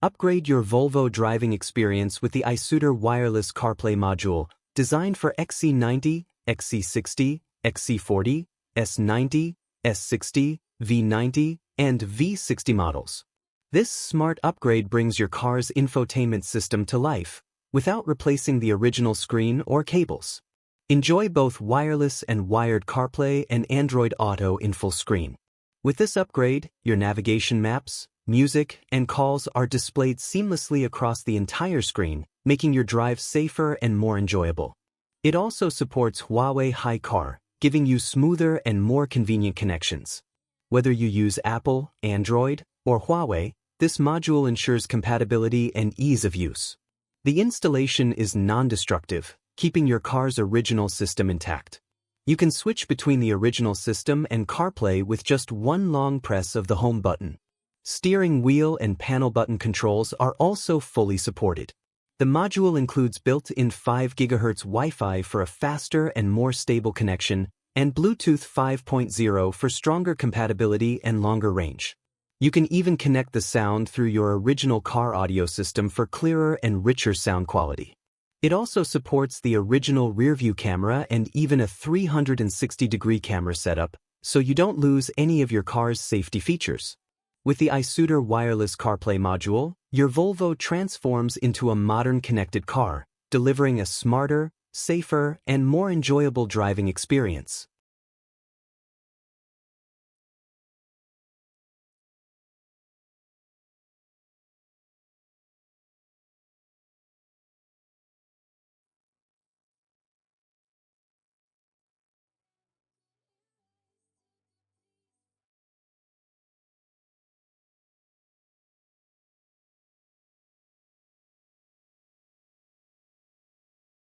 Upgrade your Volvo driving experience with the ISUDAR Wireless CarPlay Module, designed for XC90, XC60, XC40, S90, S60, V90, and V60 models. This smart upgrade brings your car's infotainment system to life, without replacing the original screen or cables. Enjoy both wireless and wired CarPlay and Android Auto in full screen. With this upgrade, your navigation maps, music, and calls are displayed seamlessly across the entire screen, making your drive safer and more enjoyable. It also supports Huawei HiCar, giving you smoother and more convenient connections. Whether you use Apple, Android, or Huawei, this module ensures compatibility and ease of use. The installation is non-destructive, keeping your car's original system intact. You can switch between the original system and CarPlay with just one long press of the home button. Steering wheel and panel button controls are also fully supported. The module includes built-in 5 GHz Wi-Fi for a faster and more stable connection, and Bluetooth 5.0 for stronger compatibility and longer range. You can even connect the sound through your original car audio system for clearer and richer sound quality. It also supports the original rearview camera and even a 360-degree camera setup, so you don't lose any of your car's safety features. With the ISUDAR Wireless CarPlay Module, your Volvo transforms into a modern connected car, delivering a smarter, safer, and more enjoyable driving experience.